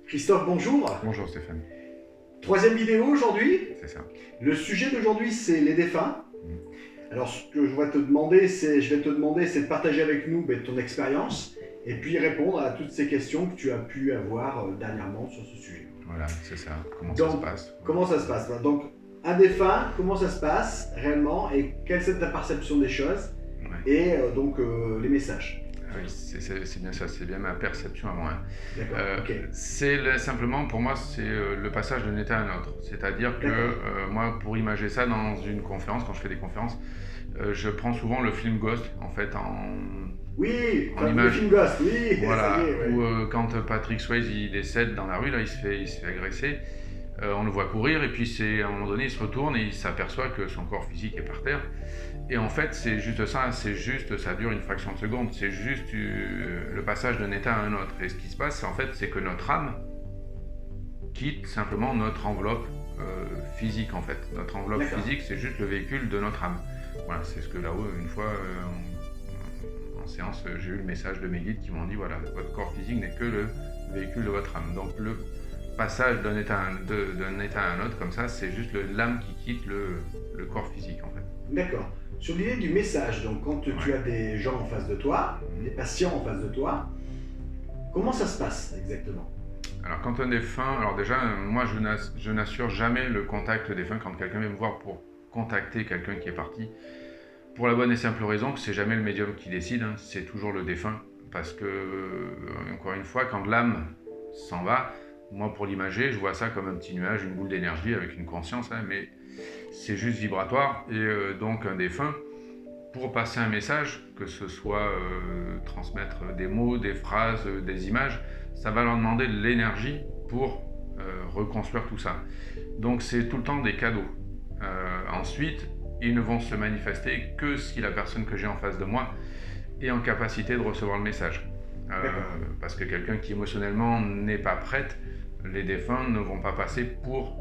Christophe, bonjour. Bonjour Stéphane, Troisième vidéo aujourd'hui. c'est ça. Le sujet d'aujourd'hui, c'est les défunts. Mhm. Alors, ce que je vais te demander, c'est de partager avec nous ton expérience et puis répondre à toutes ces questions que tu as pu avoir dernièrement sur ce sujet. Voilà, c'est ça. Comment ça se Donc, passe? comment ça se passe? Voilà. Donc, un défunt, comment ça se passe réellement et quelle est ta perception des choses Ouais. et les messages. Ah oui, c'est bien ça, c'est bien ma perception à moi. D'accord, ok. Simplement, pour moi, c'est le passage d'un état à un autre. C'est-à-dire que D'accord. moi, pour imager ça dans une conférence, quand je fais des conférences, je prends souvent le film Ghost, en fait, Oui, en le image. film Ghost, oui, Voilà, ça y est, ouais. ou quand Patrick Swayze il décède dans la rue, là, il se fait agresser. On le voit courir et puis à un moment donné il se retourne et il s'aperçoit que son corps physique est par terre. Et en fait c'est juste ça, ça dure une fraction de seconde, c'est juste le passage d'un état à un autre. Et ce qui se passe en fait c'est que notre âme quitte simplement notre enveloppe physique en fait. Notre enveloppe physique c'est juste le véhicule de notre âme. Voilà, c'est ce que là-haut une fois en séance j'ai eu le message de mes guides qui m'ont dit voilà, votre corps physique n'est que le véhicule de votre âme. Donc le passage d'un état à un autre, comme ça, c'est juste l'âme qui quitte le corps physique, en fait. D'accord. Sur l'idée du message, donc quand tu as des gens en face de toi, des patients en face de toi, comment ça se passe exactement? Alors, quand un défunt, alors déjà, moi, je n'assure jamais le contact défunt quand quelqu'un vient me voir pour contacter quelqu'un qui est parti. Pour la bonne et simple raison que c'est jamais le médium qui décide, hein, c'est toujours le défunt. Parce que, encore une fois, quand l'âme s'en va, moi, pour l'imager, je vois ça comme un petit nuage, une boule d'énergie avec une conscience, hein, mais c'est juste vibratoire. Et donc, un défunt, pour passer un message, que ce soit transmettre des mots, des phrases, des images, ça va leur demander de l'énergie pour reconstruire tout ça. Donc, c'est tout le temps des cadeaux. Ensuite, ils ne vont se manifester que si la personne que j'ai en face de moi est en capacité de recevoir le message. Parce que quelqu'un qui émotionnellement n'est pas prête, les défunts ne vont pas passer pour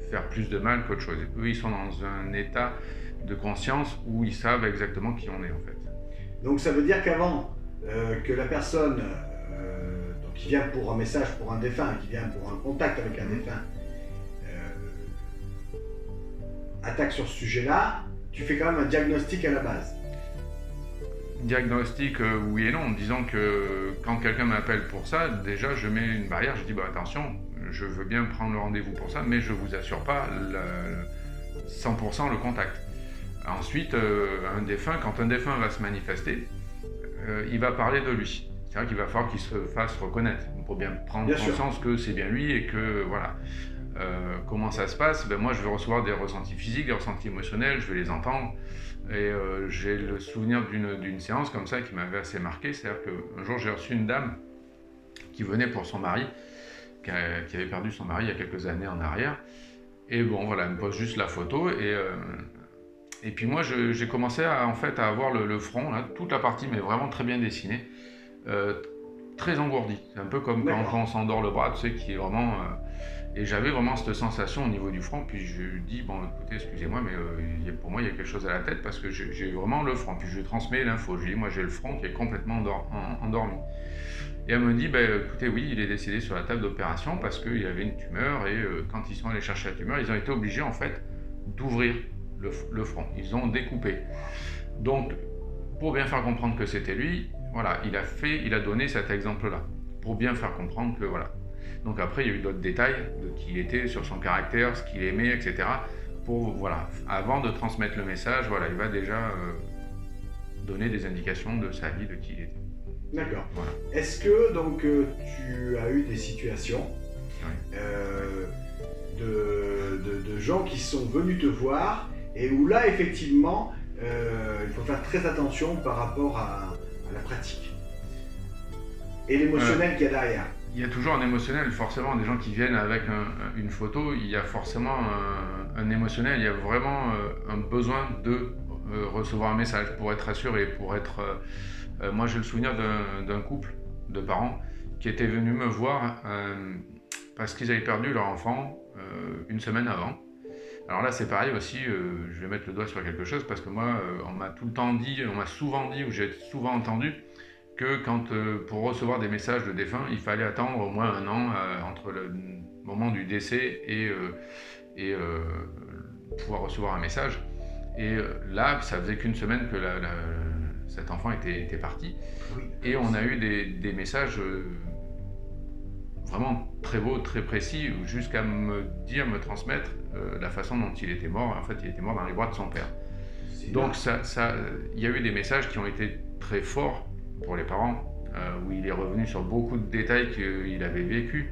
faire plus de mal qu'autre chose. Eux, ils sont dans un état de conscience où ils savent exactement qui on est en fait. Donc ça veut dire qu'avant que la personne qui vient pour un message pour un défunt, qui vient pour un contact avec un défunt, attaque sur ce sujet-là, tu fais quand même un diagnostic à la base. Diagnostic, oui et non. Disons que quand quelqu'un m'appelle pour ça, déjà je mets une barrière, je dis bah, attention, je veux bien prendre le rendez-vous pour ça, mais je ne vous assure pas 100% le contact. Ensuite, quand un défunt va se manifester, il va parler de lui. C'est-à-dire qu'il va falloir qu'il se fasse reconnaître pour bien prendre conscience que c'est bien lui et que voilà. Comment ça se passe? Moi, je vais recevoir des ressentis physiques, des ressentis émotionnels, je vais les entendre. Et j'ai le souvenir d'une séance comme ça qui m'avait assez marqué. C'est-à-dire qu'un jour, j'ai reçu une dame qui venait pour son mari, qui avait perdu son mari il y a quelques années en arrière. Et bon, voilà, elle me pose juste la photo. Et puis moi, j'ai commencé à avoir le front, là, toute la partie, mais vraiment très bien dessinée, très engourdi. C'est un peu comme quand on s'endort le bras, tu sais, qui est vraiment... Et j'avais vraiment cette sensation au niveau du front, puis je lui dis, bon écoutez, excusez-moi, mais pour moi il y a quelque chose à la tête, parce que j'ai vraiment le front, puis je lui transmets l'info, je lui dis, moi j'ai le front qui est complètement endormi. Et elle me dit, écoutez, oui, il est décédé sur la table d'opération, parce qu'il avait une tumeur, et quand ils sont allés chercher la tumeur, ils ont été obligés en fait d'ouvrir le front, ils ont découpé. Donc, pour bien faire comprendre que c'était lui, voilà, il a donné cet exemple-là, pour bien faire comprendre que voilà. Donc après, il y a eu d'autres détails de qui il était, sur son caractère, ce qu'il aimait, etc. Voilà, avant de transmettre le message, voilà, il va déjà donner des indications de sa vie, de qui il était. D'accord. Voilà. Est-ce que donc tu as eu des situations de gens qui sont venus te voir et où là, effectivement, il faut faire très attention par rapport à la pratique et l'émotionnel qu'il y a derrière? Il y a toujours un émotionnel, forcément, des gens qui viennent avec une photo, il y a forcément un émotionnel, il y a vraiment un besoin de recevoir un message pour être assuré, pour être... moi j'ai le souvenir d'un couple de parents qui étaient venus me voir parce qu'ils avaient perdu leur enfant une semaine avant. Alors là c'est pareil aussi, je vais mettre le doigt sur quelque chose parce que moi on m'a tout le temps dit, on m'a souvent dit ou j'ai souvent entendu que pour recevoir des messages de défunts, il fallait attendre au moins 1 an entre le moment du décès et pouvoir recevoir un message. Et là, ça faisait qu'une semaine que cet enfant était parti. Oui. Et on a eu des messages vraiment très beaux, très précis, jusqu'à me transmettre la façon dont il était mort. En fait, il était mort dans les bras de son père. Donc il y a eu des messages qui ont été très forts pour les parents, où il est revenu sur beaucoup de détails qu'il avait vécu.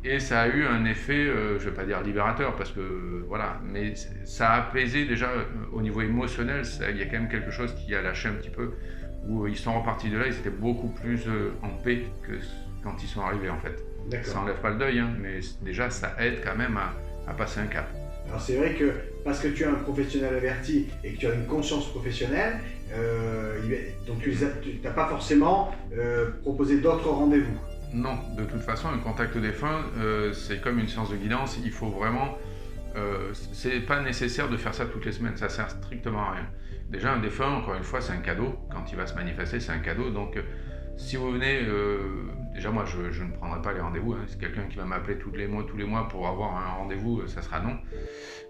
Et ça a eu un effet, je ne vais pas dire libérateur, parce que voilà, mais ça a apaisé déjà au niveau émotionnel. Il y a quand même quelque chose qui a lâché un petit peu, où ils sont repartis de là, ils étaient beaucoup plus en paix que quand ils sont arrivés en fait. Ça n'enlève pas le deuil, hein, mais déjà ça aide quand même à passer un cap. Alors c'est vrai que parce que tu es un professionnel averti et que tu as une conscience professionnelle, donc tu n'as pas forcément proposé d'autres rendez-vous. Non, de toute façon, un contact défunt, c'est comme une séance de guidance. Il faut vraiment... c'est pas nécessaire de faire ça toutes les semaines, ça sert strictement à rien. Déjà, un défunt, encore une fois, c'est un cadeau. Quand il va se manifester, c'est un cadeau. Donc, si vous venez... déjà, moi, je ne prendrai pas les rendez-vous. Hein. Si quelqu'un qui va m'appeler tous les mois pour avoir un rendez-vous, ça sera non.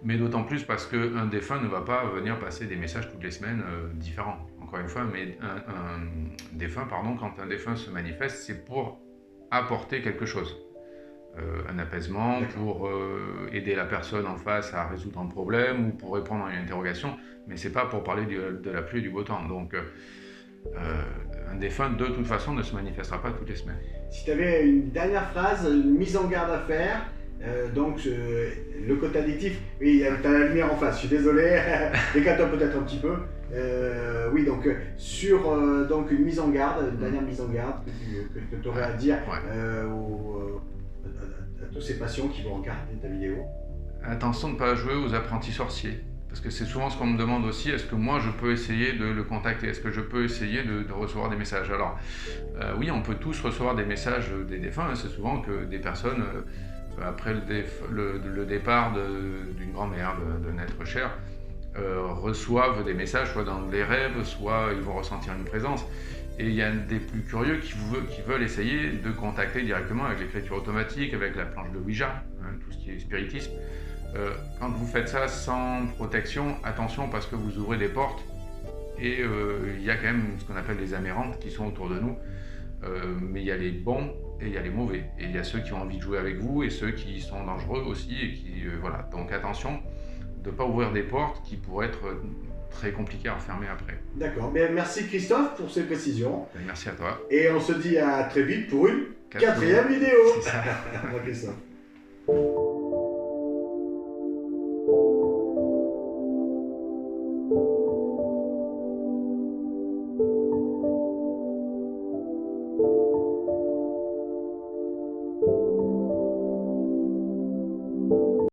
Mais d'autant plus parce qu'un défunt ne va pas venir passer des messages toutes les semaines différents. Encore une fois, mais un défunt, quand un défunt se manifeste, c'est pour apporter quelque chose, un apaisement, pour aider la personne en face à résoudre un problème ou pour répondre à une interrogation, mais c'est pas pour parler de la pluie et du beau temps. Donc un défunt de toute façon ne se manifestera pas toutes les semaines. Si tu avais une dernière phrase, une mise en garde à faire, donc le côté addictif, oui, tu as la lumière en face, je suis désolé, décale-toi peut-être un petit peu. Oui, donc sur donc une mise en garde, une dernière mise en garde que tu aurais à dire à tous ces patients qui vont regarder ta vidéo. Attention de ne pas jouer aux apprentis sorciers, parce que c'est souvent ce qu'on me demande aussi, est-ce que moi je peux essayer de le contacter, est-ce que je peux essayer de recevoir des messages? Alors oui, on peut tous recevoir des messages des défunts, hein. C'est souvent que des personnes, après le départ d'une grand-mère, d'un être cher, reçoivent des messages, soit dans les rêves, soit ils vont ressentir une présence. Et il y a des plus curieux qui veulent essayer de contacter directement avec l'écriture automatique, avec la planche de Ouija, hein, tout ce qui est spiritisme. Quand vous faites ça sans protection, attention parce que vous ouvrez des portes et il y a quand même ce qu'on appelle les amérantes qui sont autour de nous. Mais il y a les bons et il y a les mauvais. Et il y a ceux qui ont envie de jouer avec vous et ceux qui sont dangereux aussi. Et qui, voilà. Donc attention de ne pas ouvrir des portes qui pourraient être très compliquées à refermer après. D'accord. Bien, merci Christophe pour ces précisions. Merci à toi. Et on se dit à très vite pour une quatrième vidéo. C'est ça. Christophe.